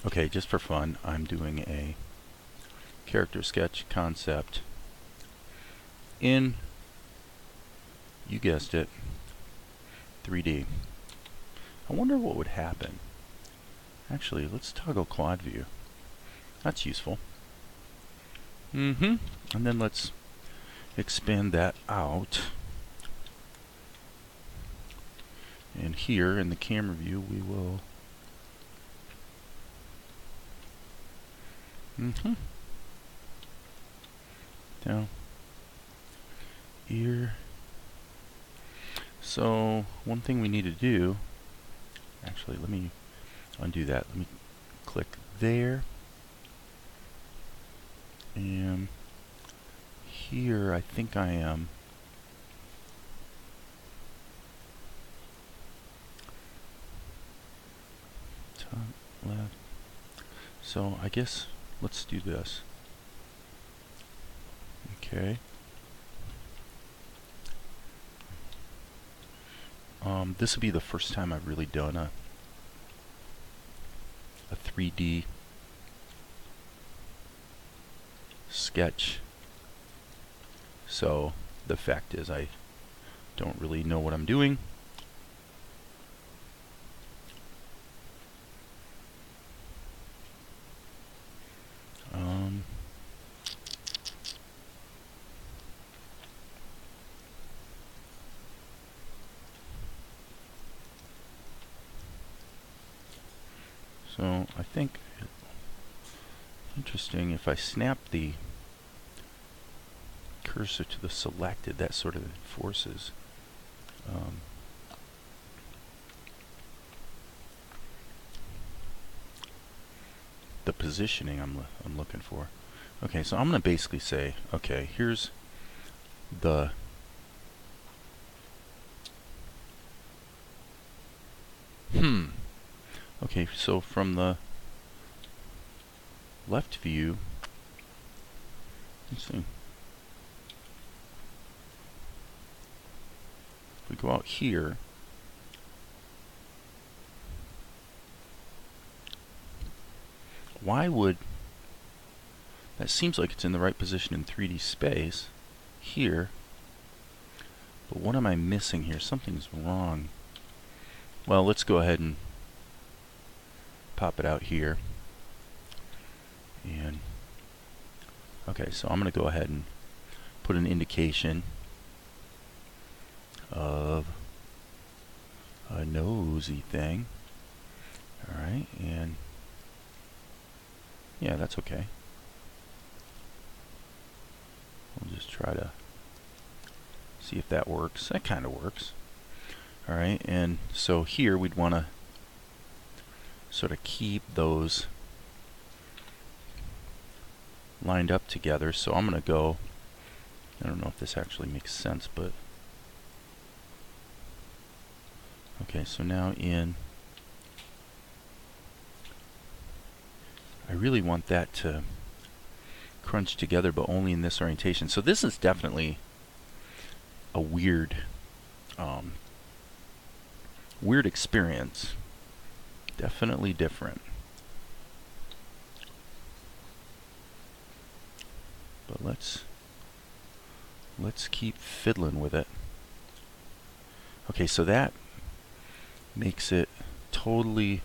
Okay, just for fun, I'm doing a character sketch concept in, you guessed it, 3D. I wonder what would happen. Actually, let's toggle quad view. That's useful. And then let's expand that out. And here in the camera view, we will down ear. So one thing we need to do, actually let me undo that. Let me click there, and here I think I am top left. So I guess let's do this. Okay. This will be the first time I've really done a 3D sketch. So the fact is I don't really know what I'm doing. So I think interesting, if I snap the cursor to the selected, that sort of enforces the positioning I'm looking for. Okay, so I'm going to basically say, okay, here's the okay, so from the left view, let's see. If we go out here, why would that seems like it's in the right position in 3D space here, but what am I missing here? Something's wrong. Well, let's go ahead and pop it out here. And okay, so I'm going to go ahead and put an indication of a nosy thing. Alright, and yeah, that's okay. We'll just try to see if that works. That kind of works. Alright, and so here we'd want to sort of keep those lined up together. So I'm going to go, I don't know if this actually makes sense, but okay, so now I really want that to crunch together, but only in this orientation. So this is definitely a weird weird experience. Definitely different. But let's keep fiddling with it. Okay, so that makes it totally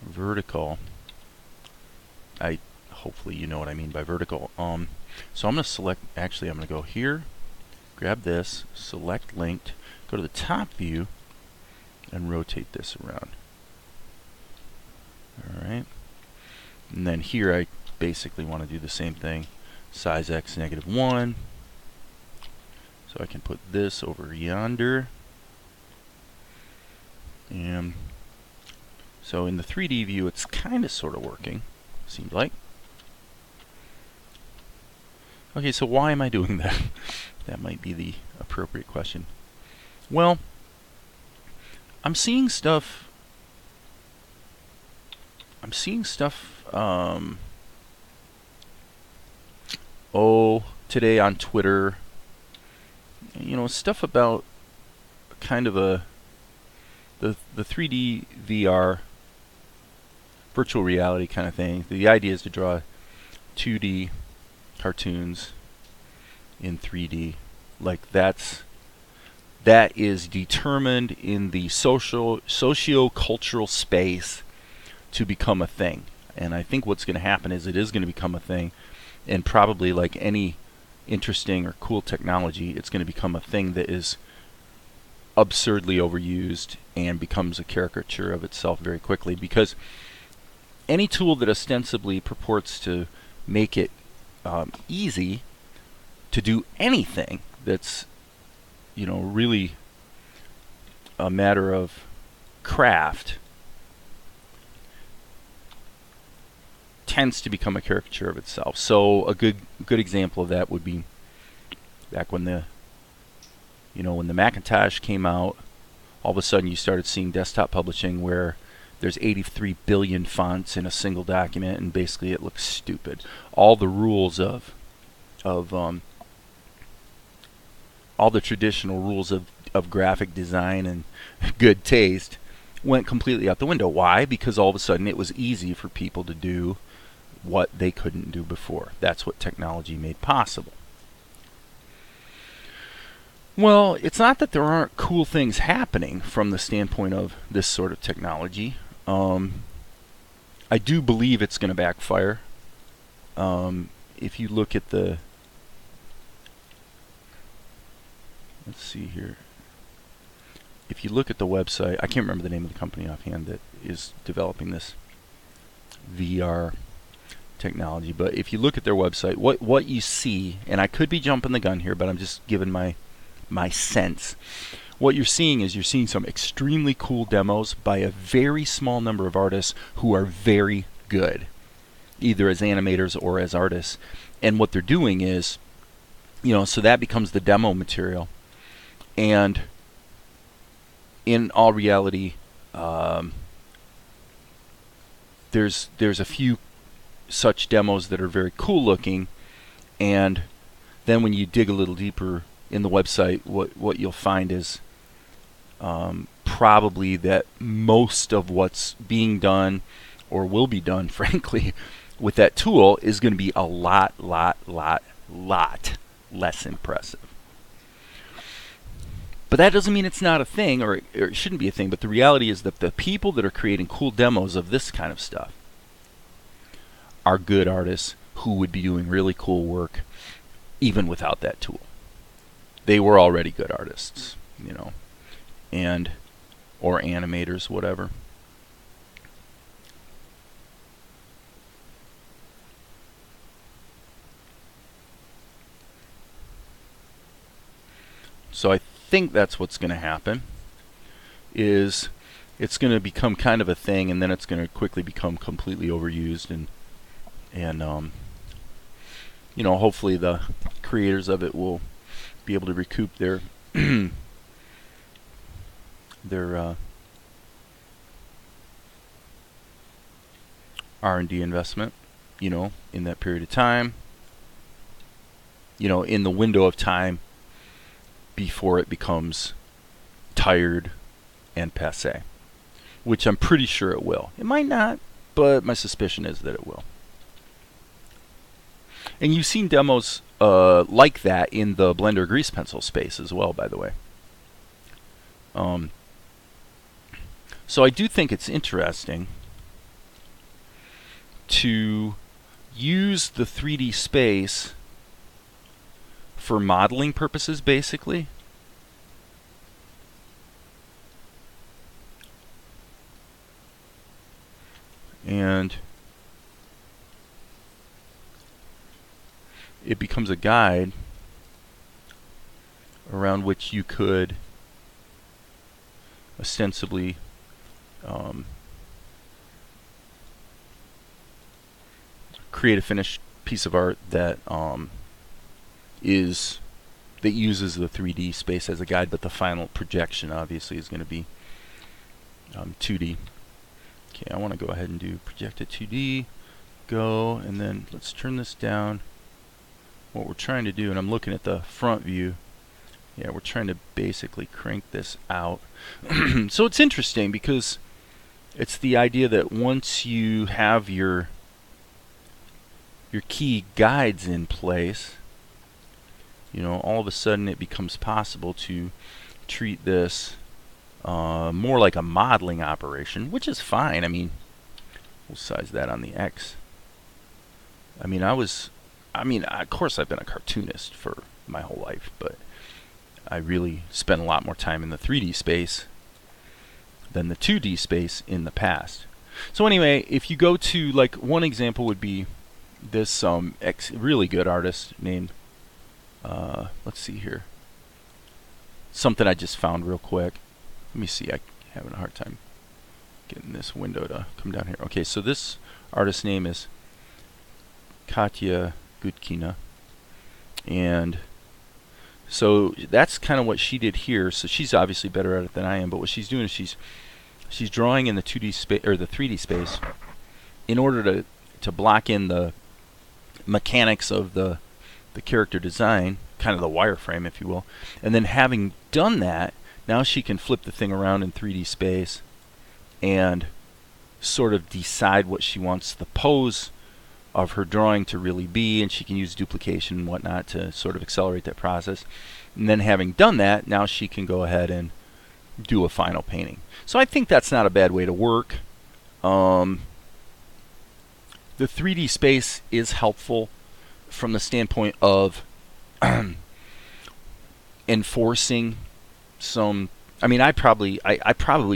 vertical. Hopefully you know what I mean by vertical. So I'm going to select, actually I'm going to go here, grab this, select linked, go to the top view, and rotate this around. Alright. And then here I basically want to do the same thing. Size X -1. So I can put this over yonder. And so in the 3D view it's kind of sort of working, seems like. Okay, so why am I doing that? That might be the appropriate question. Well, I'm seeing stuff today on Twitter, you know, stuff about kind of the 3D VR virtual reality kind of thing. The idea is to draw 2D cartoons in 3D. Like that is determined in the socio-cultural space to become a thing. And I think what's going to happen is it is going to become a thing, and probably like any interesting or cool technology, it's going to become a thing that is absurdly overused and becomes a caricature of itself very quickly, because any tool that ostensibly purports to make it easy to do anything that's, you know, really a matter of craft tends to become a caricature of itself. So a good example of that would be back when the Macintosh came out. All of a sudden you started seeing desktop publishing where there's 83 billion fonts in a single document, and basically it looks stupid. All the rules of all the traditional rules of graphic design and good taste went completely out the window. Why? Because all of a sudden it was easy for people to do what they couldn't do before. That's what technology made possible. Well, it's not that there aren't cool things happening from the standpoint of this sort of technology. I do believe it's going to backfire. If you look at the... Let's see here. If you look at the website, I can't remember the name of the company offhand that is developing this VR technology, but if you look at their website, what you see, and I could be jumping the gun here, but I'm just giving my sense. What you're seeing is you're seeing some extremely cool demos by a very small number of artists who are very good, either as animators or as artists. And what they're doing is, you know, so that becomes the demo material. And in all reality, there's a few such demos that are very cool looking, and then when you dig a little deeper in the website, what you'll find is probably that most of what's being done or will be done, frankly, with that tool is going to be a lot less impressive. But that doesn't mean it's not a thing, or it shouldn't be a thing. But the reality is that the people that are creating cool demos of this kind of stuff are good artists who would be doing really cool work even without that tool. They were already good artists, you know, or animators, whatever. So I think that's what's going to happen, is it's going to become kind of a thing, and then it's going to quickly become completely overused, and you know, hopefully the creators of it will be able to recoup their R&D investment, you know, in that period of time, you know, in the window of time before it becomes tired and passé, which I'm pretty sure it will. It might not, but my suspicion is that it will. And you've seen demos like that in the Blender grease pencil space as well, by the way. So I do think it's interesting to use the 3D space for modeling purposes, basically. And it becomes a guide around which you could ostensibly create a finished piece of art that uses the 3D space as a guide, but the final projection obviously is going to be 2D. Okay, I want to go ahead and do projected 2D, go, and then let's turn this down. What we're trying to do, and I'm looking at the front view, yeah, we're trying to basically crank this out. So it's interesting because It's the idea that once you have your key guides in place, you know, all of a sudden it becomes possible to treat this more like a modeling operation, which is fine. I mean, we'll size that on the X. I mean, of course I've been a cartoonist for my whole life, but I really spent a lot more time in the 3D space than the 2D space in the past. So anyway, if you go to, like, one example would be this really good artist named, let's see here, something I just found real quick. Let me see, I'm having a hard time getting this window to come down here. Okay, so this artist's name is Katya Gudkina, and so that's kind of what she did here. So she's obviously better at it than I am, but what she's doing is she's drawing in the 2D space or the 3D space in order to block in the mechanics of the character design, kind of the wireframe, if you will. And then having done that, now she can flip the thing around in 3D space and sort of decide what she wants the pose of her drawing to really be, and she can use duplication and whatnot to sort of accelerate that process. And then having done that, now she can go ahead and do a final painting. So I think that's not a bad way to work. The 3D space is helpful from the standpoint of enforcing some. I mean, I probably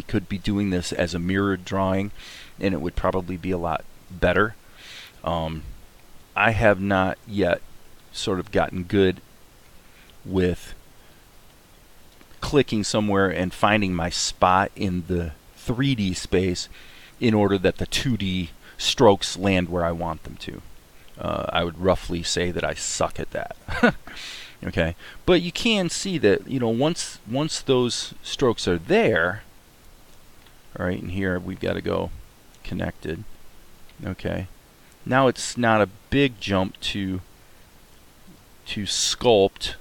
could be doing this as a mirrored drawing, and it would probably be a lot better. I have not yet sort of gotten good with clicking somewhere and finding my spot in the 3D space in order that the 2D strokes land where I want them to. I would roughly say that I suck at that. Okay, but you can see that, you know, once those strokes are there, all right, and here we've got to go connected. Okay, now it's not a big jump to sculpt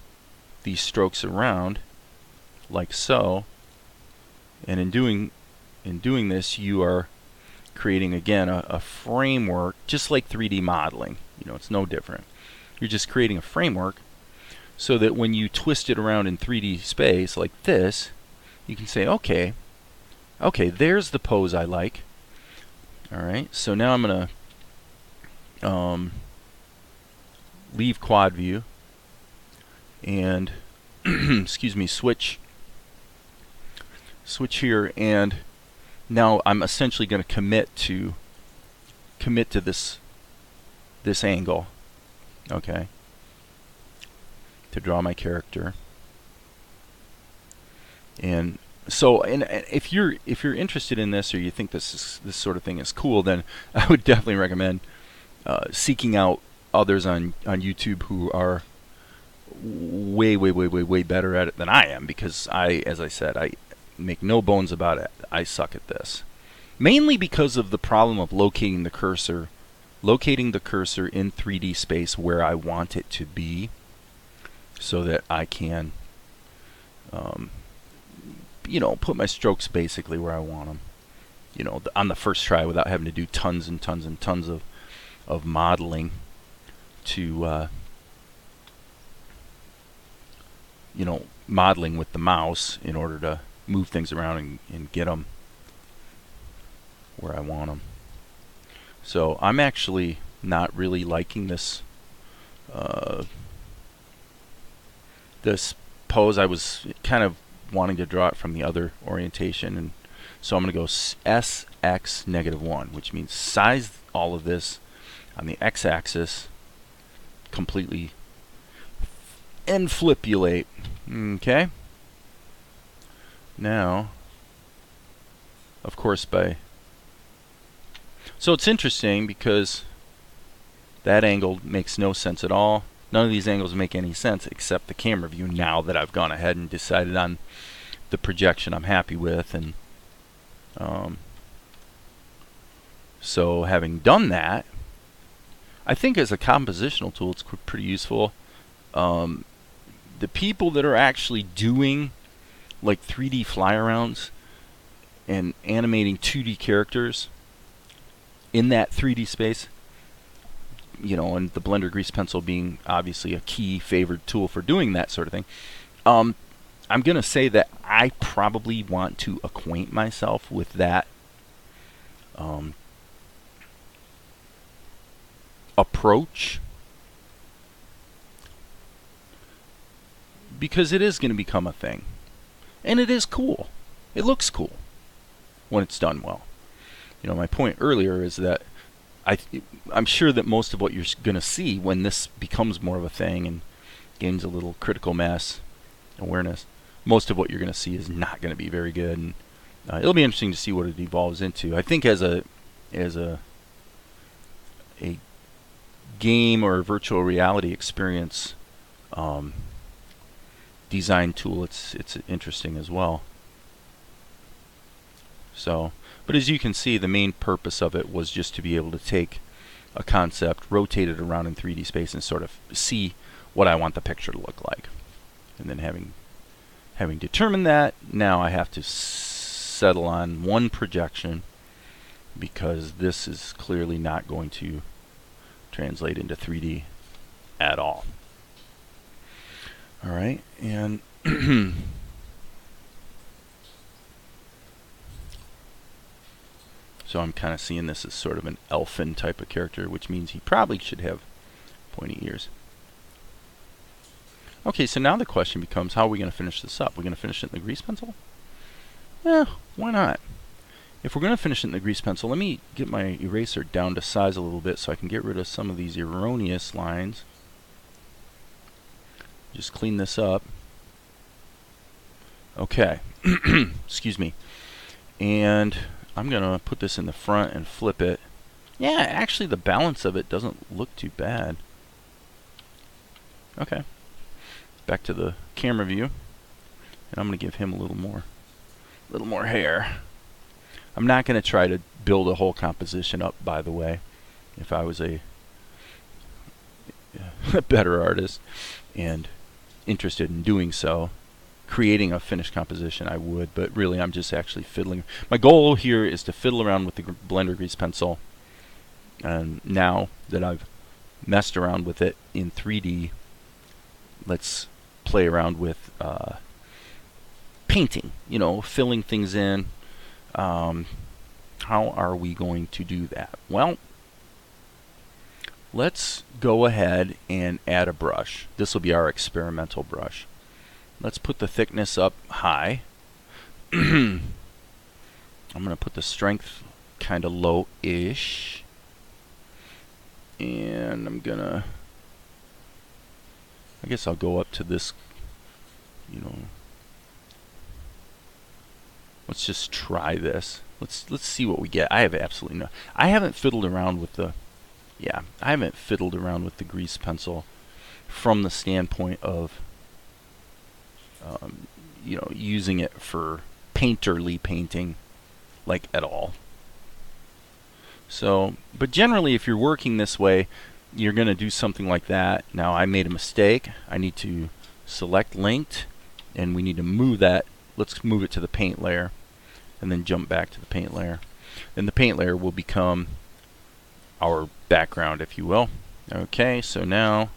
these strokes around like so, and in doing this, you are creating again a framework, just like 3D modeling. You know, it's no different. You're just creating a framework so that when you twist it around in 3D space like this, you can say, okay, there's the pose I like. All right, so now I'm gonna leave quad view and excuse me, switch here, and now I'm essentially going to commit to this angle, okay, to draw my character. And so, and if you're interested in this, or you think this sort of thing is cool, then I would definitely recommend seeking out others on YouTube who are way better at it than I am, because as I said, I make no bones about it, I suck at this. Mainly because of the problem of locating the cursor in 3D space where I want it to be, so that I can, you know, put my strokes basically where I want them, you know, on the first try, without having to do tons and tons and tons of modeling to, you know, modeling with the mouse in order to move things around and get them where I want them. So I'm actually not really liking this this pose. I was kind of wanting to draw it from the other orientation, and so I'm going to go SX -1, which means size all of this on the x-axis completely and flipulate. Okay. Now, of course, so it's interesting because that angle makes no sense at all. None of these angles make any sense except the camera view, now that I've gone ahead and decided on the projection I'm happy with. And so having done that, I think as a compositional tool it's pretty useful. The people that are actually doing like 3D fly-arounds, and animating 2D characters in that 3D space, you know, and the Blender grease pencil being obviously a key favored tool for doing that sort of thing, I'm going to say that I probably want to acquaint myself with that approach, because it is going to become a thing. And it is cool. It looks cool when it's done well. You know, my point earlier is that I'm sure that most of what you're going to see when this becomes more of a thing and gains a little critical mass awareness, most of what you're going to see is not going to be very good. And it'll be interesting to see what it evolves into. I think as a game or virtual reality experience design tool, it's interesting as well. So, but as you can see, the main purpose of it was just to be able to take a concept, rotate it around in 3D space, and sort of see what I want the picture to look like. And then having determined that, now I have to settle on one projection, because this is clearly not going to translate into 3D at all. All right, and so I'm kind of seeing this as sort of an elfin type of character, which means he probably should have pointy ears. Okay, so now the question becomes, how are we going to finish this up? We're going to finish it in the grease pencil? Yeah, why not? If we're going to finish it in the grease pencil, let me get my eraser down to size a little bit so I can get rid of some of these erroneous lines. Just clean this up. Okay, excuse me. And I'm going to put this in the front and flip it. Yeah, actually the balance of it doesn't look too bad. Okay, back to the camera view. And I'm going to give him a little more hair. I'm not going to try to build a whole composition up, by the way. If I was a better artist and interested in doing so, creating a finished composition, I would, but really I'm just actually fiddling. My goal here is to fiddle around with the Blender grease pencil, and now that I've messed around with it in 3D, let's play around with painting, you know, filling things in. How are we going to do that? Well, let's go ahead and add a brush. This will be our experimental brush. Let's put the thickness up high. I'm going to put the strength kind of low-ish. And I'm going to, I guess I'll go up to this, you know, let's just try this. Let's see what we get. I have absolutely no, I haven't fiddled around with the, I haven't fiddled around with the grease pencil from the standpoint of, you know, using it for painterly painting, like at all. So, but generally if you're working this way, you're going to do something like that. Now I made a mistake. I need to select linked, and we need to move that. Let's move it to the paint layer, and then jump back to the paint layer. Then the paint layer will become our background, if you will. Okay, so now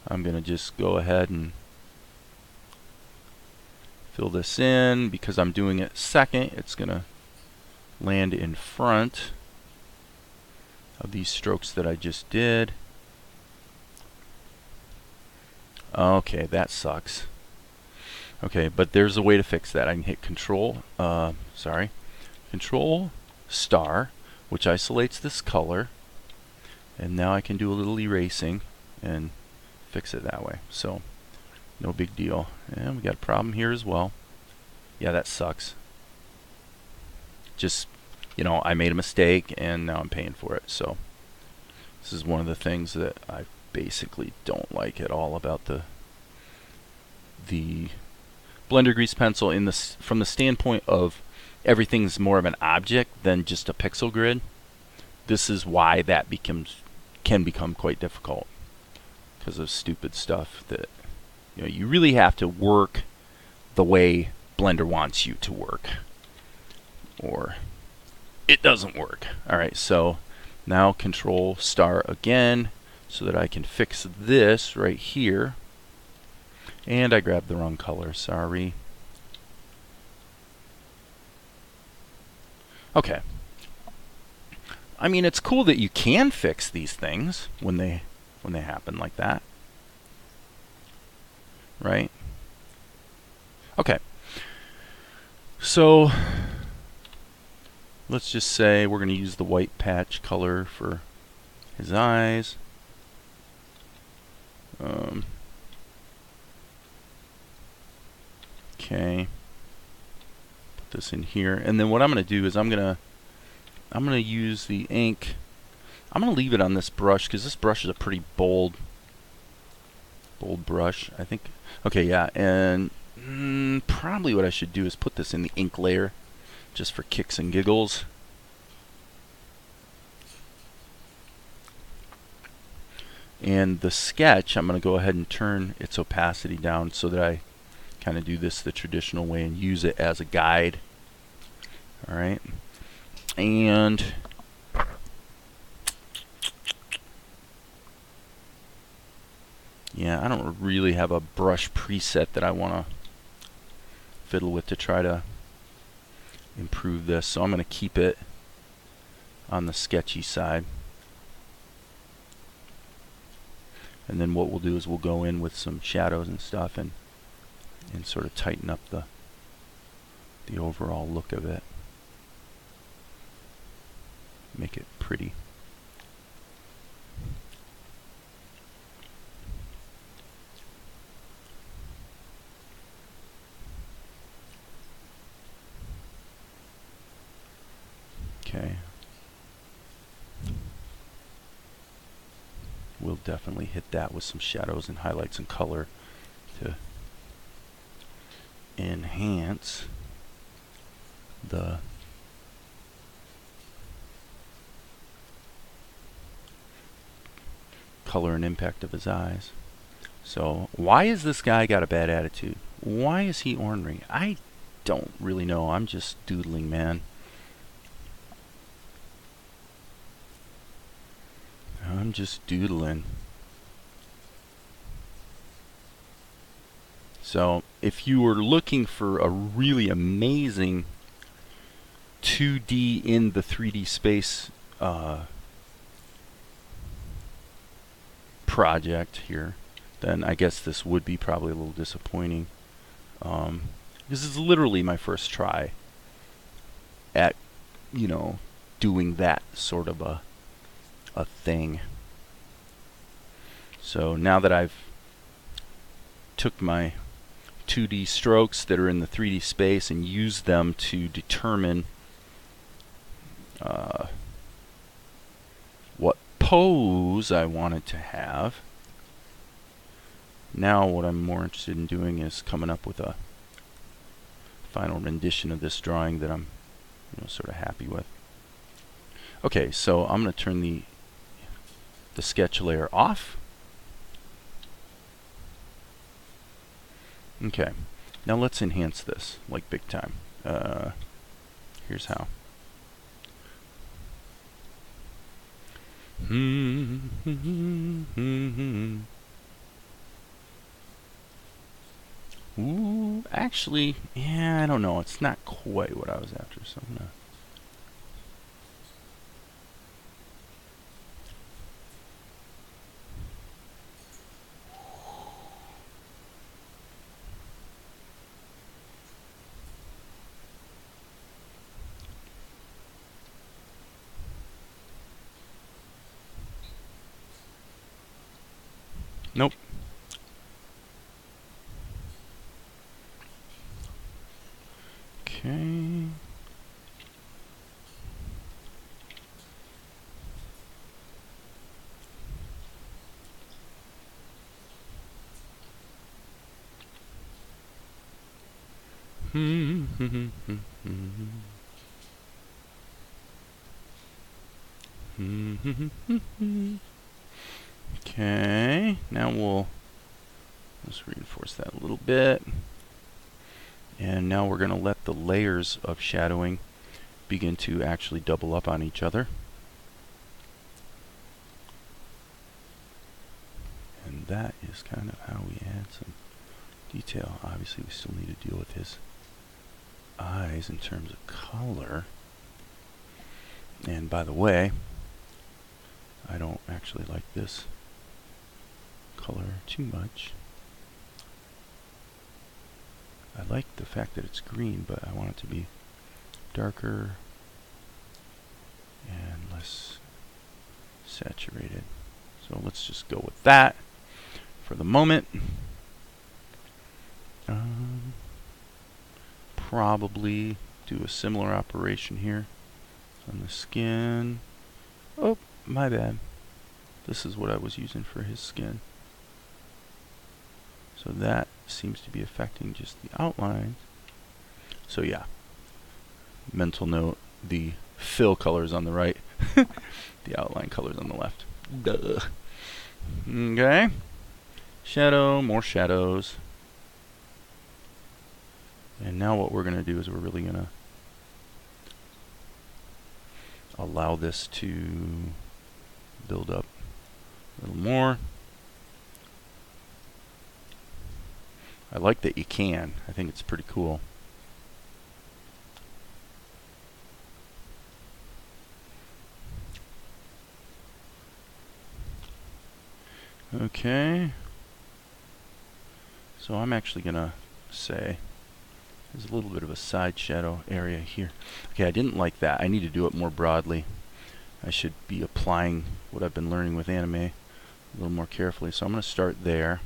I'm going to just go ahead and fill this in. Because I'm doing it second, it's going to land in front of these strokes that I just did. Okay, that sucks. Okay, but there's a way to fix that. I can hit Control Star, which isolates this color, and now I can do a little erasing and fix it that way. So, no big deal. And we got a problem here as well. Yeah, that sucks. Just, you know, I made a mistake and now I'm paying for it. So, this is one of the things that I basically don't like at all about the Blender grease pencil in this, from the standpoint of everything's more of an object than just a pixel grid. This is why that can become quite difficult, because of stupid stuff that, you know, you really have to work the way Blender wants you to work, or it doesn't work. Alright, so now Control Star again so that I can fix this right here. And I grabbed the wrong color, sorry. Okay. I mean, it's cool that you can fix these things when they happen like that. Right? Okay. So let's just say we're going to use the white patch color for his eyes. Okay. Put this in here, and then what I'm going to do is I'm going to use the ink. I'm going to leave it on this brush because this brush is a pretty bold brush, I think. Okay, yeah, and probably what I should do is put this in the ink layer just for kicks and giggles. And the sketch, I'm going to go ahead and turn its opacity down so that I kind of do this the traditional way and use it as a guide. Alright. And yeah, I don't really have a brush preset that I want to fiddle with to try to improve this, so I'm going to keep it on the sketchy side. And then what we'll do is we'll go in with some shadows and stuff and sort of tighten up the overall look of it. Make it pretty. Okay. We'll definitely hit that with some shadows and highlights and color to enhance the color and impact of his eyes. So why has this guy got a bad attitude? Why is he ornery? I don't really know. I'm just doodling, man. I'm just doodling. So if you were looking for a really amazing 2D in the 3D space project here, then I guess this would be probably a little disappointing. This is literally my first try at, you know, doing that sort of a thing. So now that I've took my 2D strokes that are in the 3D space and used them to determine what pose I wanted to have, now what I'm more interested in doing is coming up with a final rendition of this drawing that I'm, you know, sort of happy with. Okay, so I'm going to turn the sketch layer off. Okay, now let's enhance this like big time. Here's how. Ooh, actually, yeah, I don't know. It's not quite what I was after, so I'm gonna. Nope. Okay. Okay, now we'll just reinforce that a little bit. And now we're going to let the layers of shadowing begin to actually double up on each other. And that is kind of how we add some detail. Obviously, we still need to deal with his eyes in terms of color. And by the way, I don't actually like this color too much. I like the fact that it's green, but I want it to be darker and less saturated. So let's just go with that for the moment. Probably do a similar operation here on the skin. Oh, my bad. This is what I was using for his skin. So that seems to be affecting just the outlines. So yeah, mental note, the fill color is on the right, the outline color is on the left. Duh. Okay. Shadow, more shadows. And now what we're going to do is we're really going to allow this to build up a little more. I like that you can. I think it's pretty cool. Okay. So I'm actually going to say there's a little bit of a side shadow area here. Okay, I didn't like that. I need to do it more broadly. I should be applying what I've been learning with anime a little more carefully. So I'm going to start there.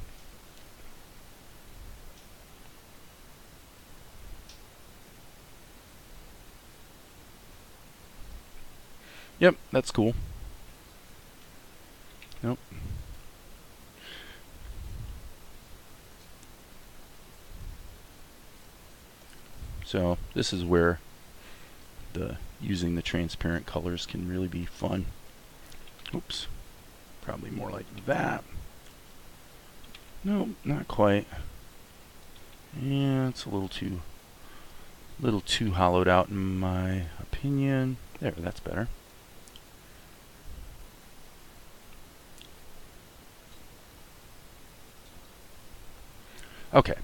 Yep, that's cool. Nope. So this is where using the transparent colors can really be fun. Oops. Probably more like that. Nope, not quite. Yeah, it's a little too hollowed out in my opinion. There, that's better. Okay,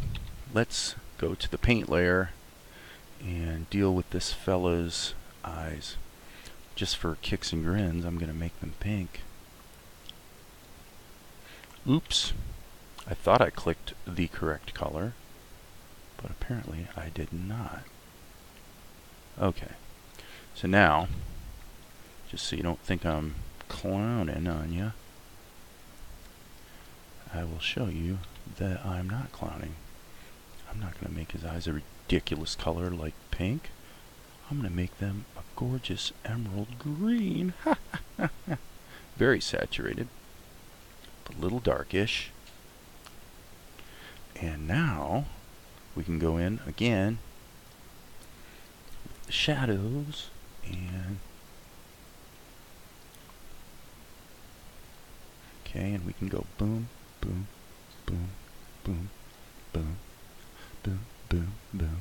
let's go to the paint layer and deal with this fella's eyes. Just for kicks and grins, I'm going to make them pink. Oops. I thought I clicked the correct color, but apparently I did not. Okay. So now, just so you don't think I'm clowning on you, I will show you that I'm not clowning. I'm not going to make his eyes a ridiculous color like pink. I'm going to make them a gorgeous emerald green. Very saturated, but a little darkish. And now we can go in again with the shadows and okay, and we can go boom, boom, boom, boom, boom, boom, boom, boom.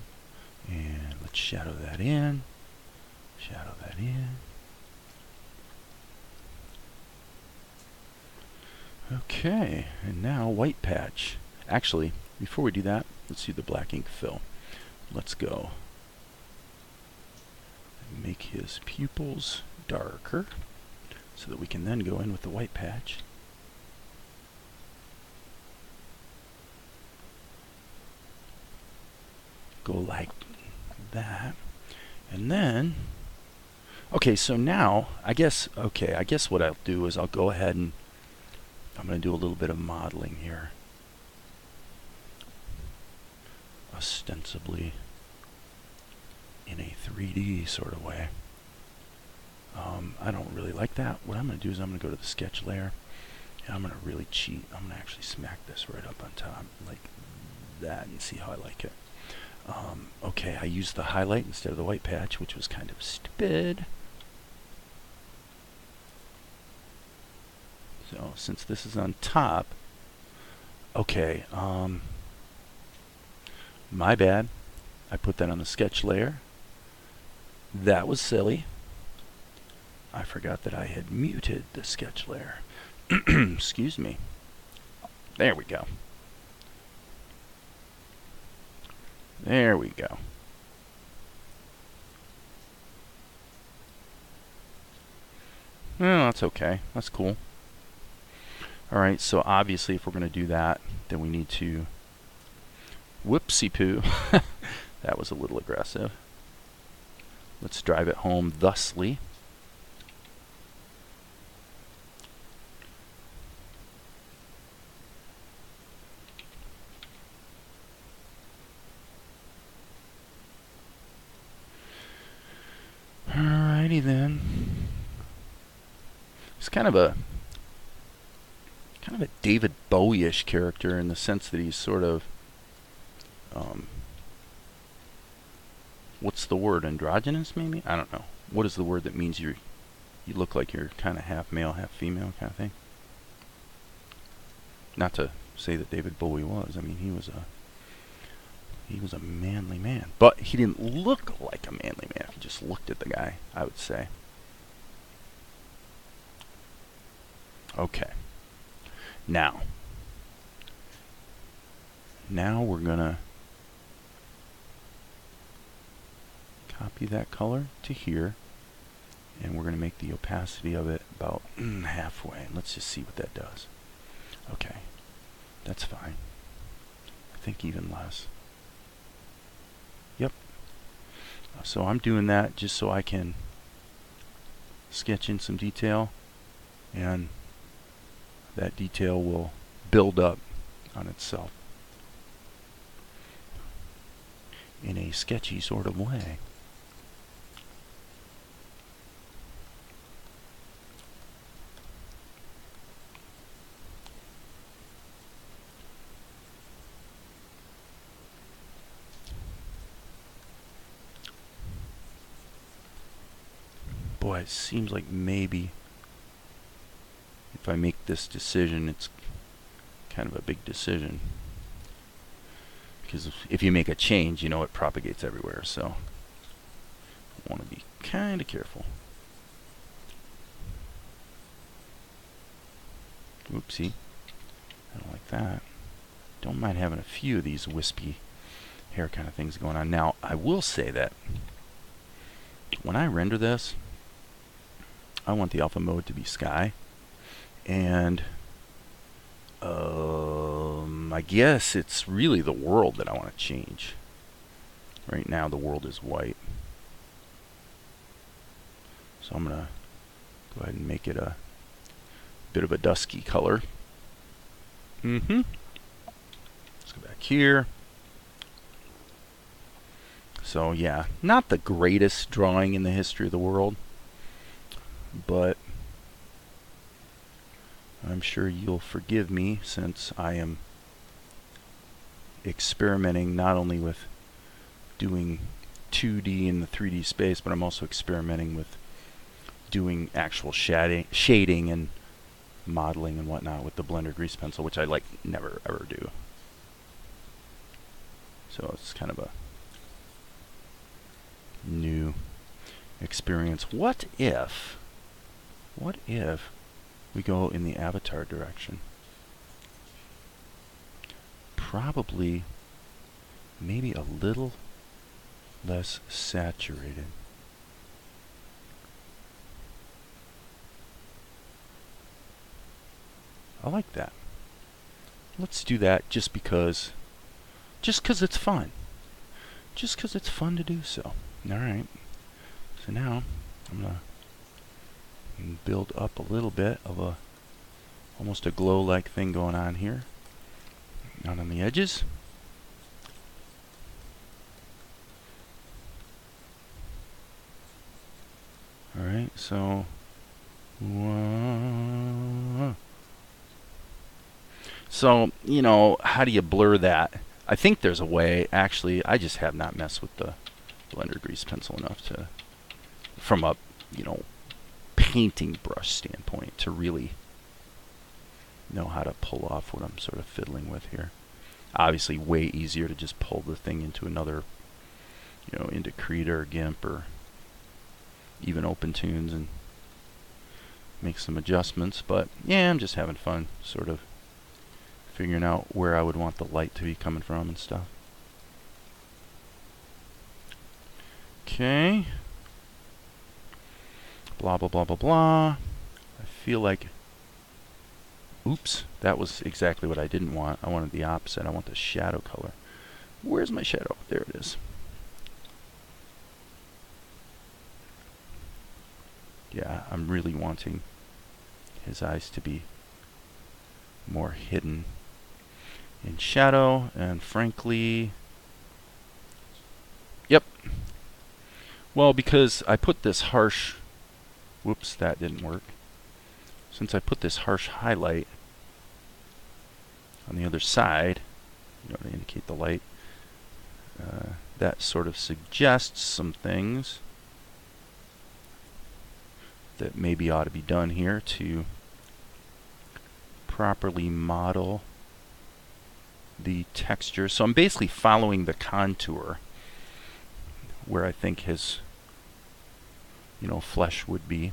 And let's shadow that in. Shadow that in. Okay, and now white patch. Actually, before we do that, let's do the black ink fill. Let's go and make his pupils darker so that we can then go in with the white patch. Go like that. And then, okay, so now, I guess what I'll do is I'll go ahead and I'm going to do a little bit of modeling here. Ostensibly in a 3D sort of way. I don't really like that. What I'm going to do is I'm going to go to the sketch layer and I'm going to really cheat. I'm going to actually smack this right up on top like that and see how I like it. Okay, I used the highlight instead of the white patch, which was kind of stupid. So since this is on top, okay, my bad. I put that on the sketch layer. That was silly. I forgot that I had muted the sketch layer. Excuse me. There we go. There we go. Well, that's okay. That's cool. Alright, so obviously if we're going to do that, then we need to... Whoopsie poo. That was a little aggressive. Let's drive it home thusly. Alrighty then. He's kind of a David Bowie-ish character in the sense that he's sort of what's the word? Androgynous, maybe? I don't know. What is the word that means you look like you're kind of half male, half female kind of thing? Not to say that David Bowie was. I mean, he was a manly man, but he didn't look like a manly man. If you just looked at the guy, I would say. Okay. Now we're gonna copy that color to here, and we're gonna make the opacity of it about halfway. Let's just see what that does. Okay, that's fine. I think even less. Yep. So I'm doing that just so I can sketch in some detail, and that detail will build up on itself in a sketchy sort of way. Boy, it seems like maybe if I make this decision, it's kind of a big decision. Because if you make a change, you know it propagates everywhere, so I want to be kind of careful. Oopsie. I don't like that. Don't mind having a few of these wispy hair kind of things going on. Now, I will say that when I render this, I want the alpha mode to be sky. And I guess it's really the world that I want to change. Right now the world is white. So I'm going to go ahead and make it a bit of a dusky color. Let's go back here. So yeah, not the greatest drawing in the history of the world, but I'm sure you'll forgive me since I am experimenting not only with doing 2D in the 3D space, but I'm also experimenting with doing actual shading and modeling and whatnot with the Blender grease pencil, which I like never ever do. So it's kind of a new experience. What if we go in the avatar direction? Probably maybe a little less saturated. I like that. Let's do that just because it's fun. Just because it's fun to do so. Alright. So now I'm going to build up a little bit of almost a glow-like thing going on here. Out on the edges. Alright, so you know, how do you blur that? I think there's a way. Actually, I just have not messed with the Blender grease pencil enough to, from a, you know, painting brush standpoint, to really know how to pull off what I'm sort of fiddling with here. Obviously way easier to just pull the thing into another you know, into Krita or GIMP or even OpenTunes and make some adjustments. But yeah, I'm just having fun sort of figuring out where I would want the light to be coming from and stuff. Okay. Blah, blah, blah, blah, blah. I feel like... Oops, that was exactly what I didn't want. I wanted the opposite. I want the shadow color. Where's my shadow? There it is. Yeah, I'm really wanting his eyes to be more hidden in shadow, and frankly... Yep. Well, because I put this harsh... Whoops, that didn't work. Since I put this harsh highlight on the other side, you know, to indicate the light, that sort of suggests some things that maybe ought to be done here to properly model the texture. So I'm basically following the contour where I think his, you know, flesh would be,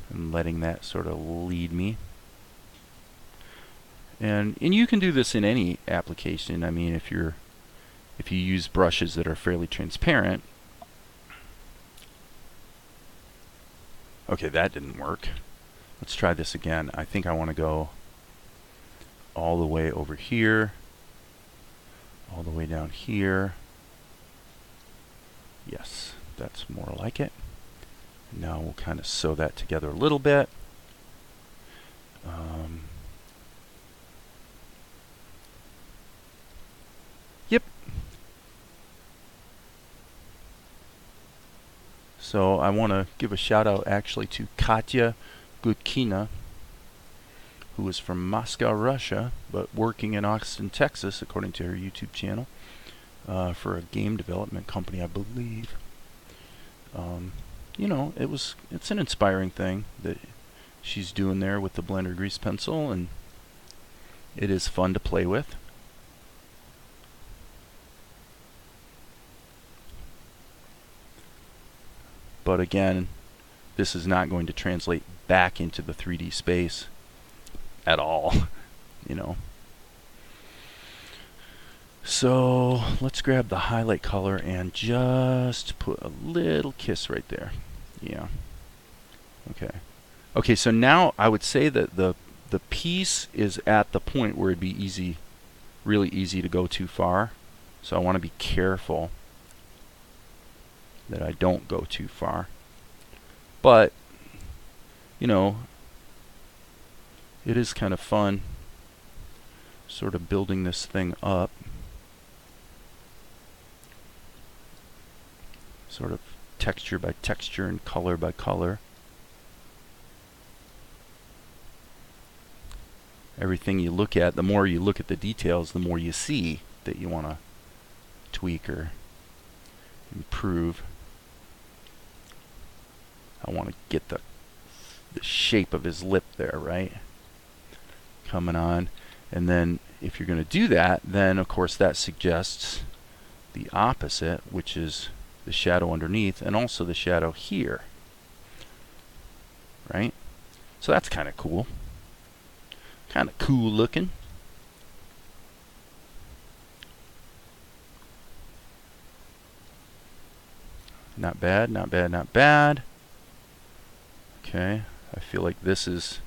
and letting that sort of lead me. And you can do this in any application. I mean, if you use brushes that are fairly transparent. Okay, that didn't work. Let's try this again. I think I want to go all the way over here, all the way down here. Yes, that's more like it. Now we'll kind of sew that together a little bit. Yep. So I want to give a shout out actually to Katya Gudkina, who is from Moscow, Russia, but working in Austin, Texas, according to her YouTube channel, for a game development company, I believe. You know, it's an inspiring thing that she's doing there with the Blender grease pencil, and it is fun to play with. But again, this is not going to translate back into the 3D space at all, you know. So let's grab the highlight color and just put a little kiss right there. Yeah. Okay. Okay, so now I would say that the piece is at the point where it'd be easy, really easy to go too far. So I want to be careful that I don't go too far. But, you know, it is kind of fun sort of building this thing up. Sort of texture by texture and color by color. Everything you look at, the more you look at the details, the more you see that you want to tweak or improve. I want to get the shape of his lip there, right? Coming on. And then if you're going to do that, then of course that suggests the opposite, which is the shadow underneath and also the shadow here. Right? So that's kind of cool. Kind of cool looking. Not bad, not bad, not bad. Okay, I feel like this is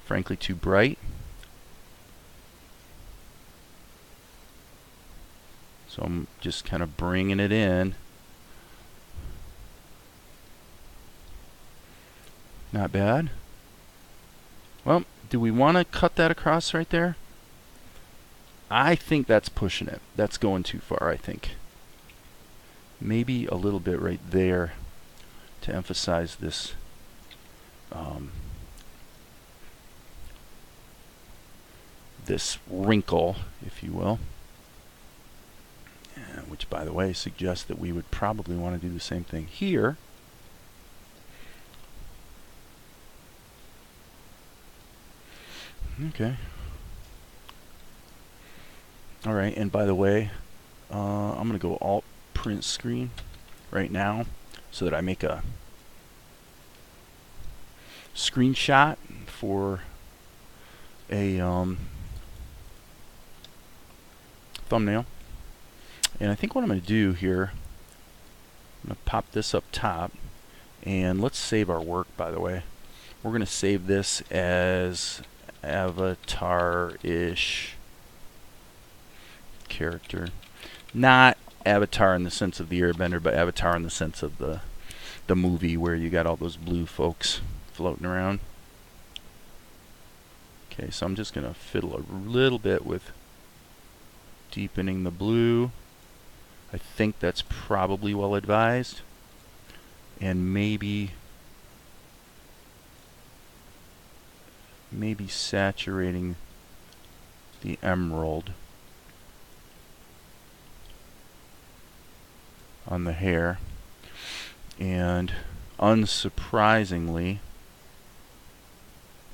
frankly too bright. So I'm just kind of bringing it in. Not bad. Well, do we want to cut that across right there? I think that's pushing it. That's going too far, I think. Maybe a little bit right there to emphasize this this wrinkle, if you will. Which, by the way, suggests that we would probably want to do the same thing here. Okay. All right, and by the way, I'm going to go Alt print screen right now so that I make a screenshot for a thumbnail. And I think what I'm going to do here, I'm going to pop this up top, and let's save our work, by the way. We're going to save this as avatar-ish character. Not Avatar in the sense of the Airbender, but Avatar in the sense of the movie where you got all those blue folks floating around. Okay, so I'm just going to fiddle a little bit with deepening the blue. I think that's probably well advised. And maybe saturating the emerald on the hair. And unsurprisingly,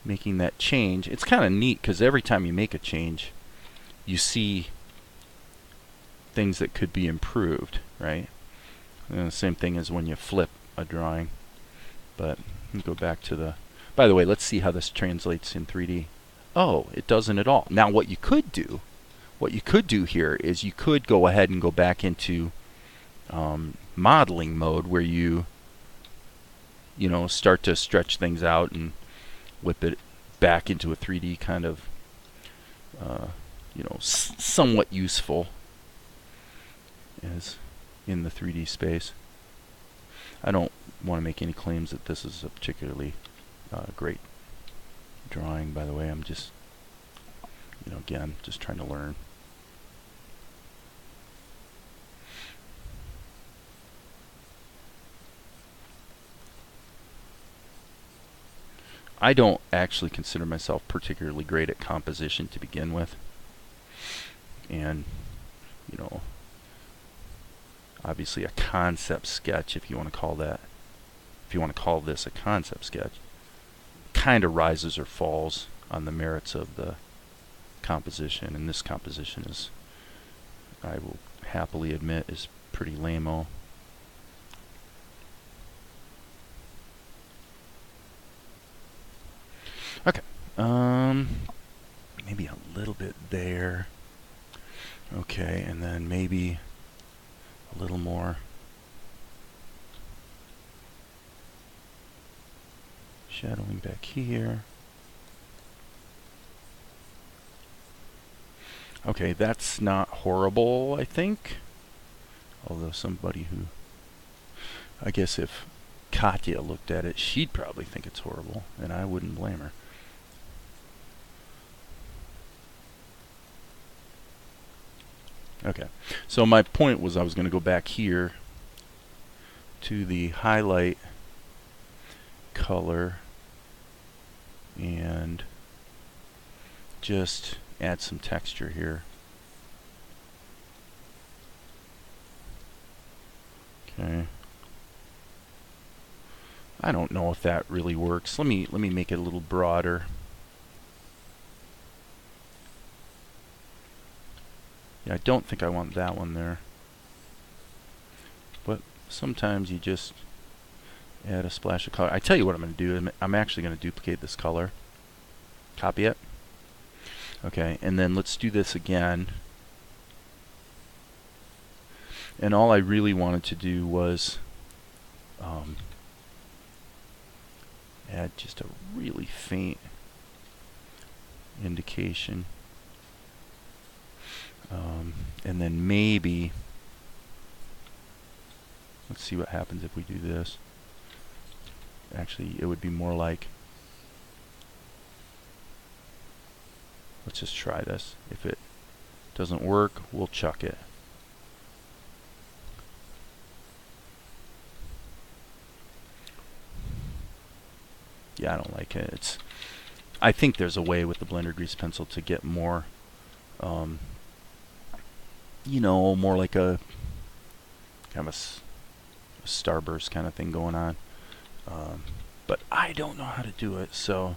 making that change. It's kind of neat because every time you make a change, you see things that could be improved, right? And the same thing as when you flip a drawing. But let me go back to the... By the way, let's see how this translates in 3D. Oh, it doesn't at all. Now what you could do here is you could go ahead and go back into modeling mode where you start to stretch things out and whip it back into a 3D kind of somewhat useful as in the 3D space. I don't want to make any claims that this is a particularly great drawing, by the way. I'm just again just trying to learn. I don't actually consider myself particularly great at composition to begin with. And, obviously a concept sketch, if you want to call this a concept sketch, kind of rises or falls on the merits of the composition. And this composition is, I will happily admit, is pretty lame-o. Okay, maybe a little bit there. Okay, and then maybe a little more shadowing back here. Okay, that's not horrible, I think. Although somebody who, I guess if Katya looked at it, she'd probably think it's horrible, and I wouldn't blame her. Okay, so my point was I was going to go back here to the highlight color and just add some texture here. Okay. I don't know if that really works. Let me make it a little broader. Yeah, I don't think I want that one there. But sometimes you just add a splash of color. I tell you what I'm going to do. I'm actually going to duplicate this color. Copy it. Okay, and then let's do this again. And all I really wanted to do was add just a really faint indication. And then maybe, let's see what happens if we do this. Actually, it would be more like, let's just try this. If it doesn't work, we'll chuck it. Yeah, I don't like it. I think there's a way with the Blender Grease Pencil to get more, more like a kind of a starburst kind of thing going on. But I don't know how to do it, so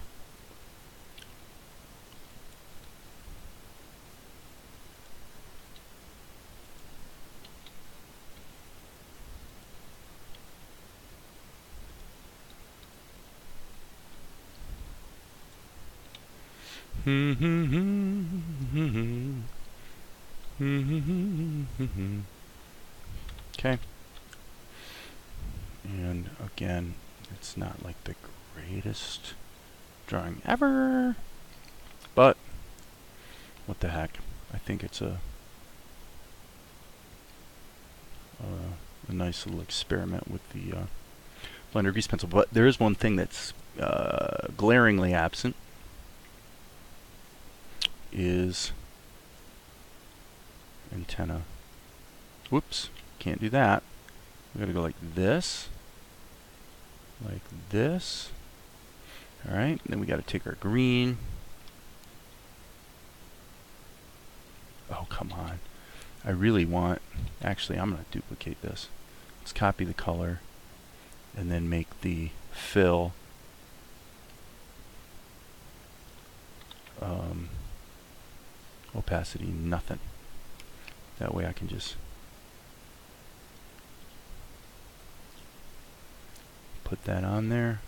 Okay. And again, it's not like the greatest drawing ever, but what the heck? I think it's a nice little experiment with the Blender grease pencil. But there is one thing that's glaringly absent, is antenna. Whoops, can't do that. We gotta go like this, like this. All right, then we gotta take our green. Oh, come on. I really want, actually I'm gonna duplicate this. Let's copy the color and then make the fill opacity nothing. That way I can just put that on there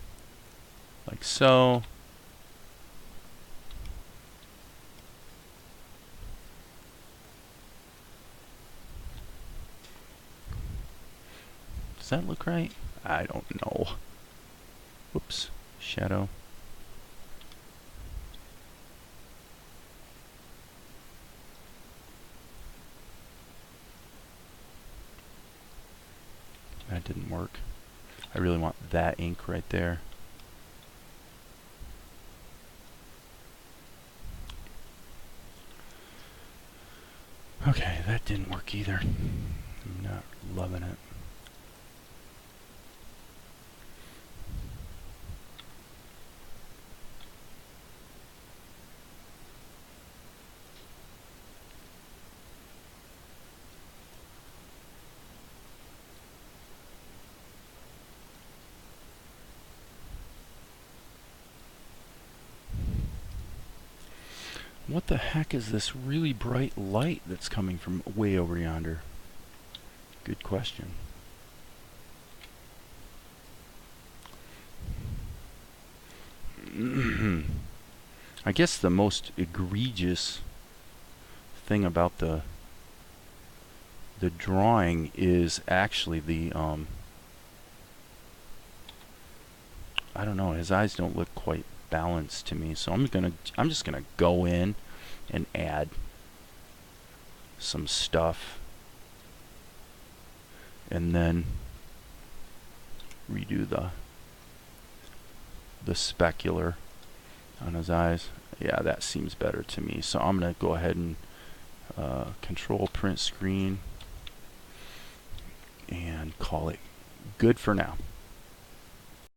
like so. Does that look right? I don't know. Whoops, shadow. That didn't work. I really want that ink right there. Okay, that didn't work either. I'm not loving it. What the heck is this really bright light that's coming from way over yonder? Good question. I guess the most egregious thing about the drawing is actually the I don't know, his eyes don't look quite balanced to me, so I'm just gonna go in and add some stuff and then redo the specular on his eyes. Yeah, that seems better to me, so I'm gonna go ahead and control print screen and call it good for now.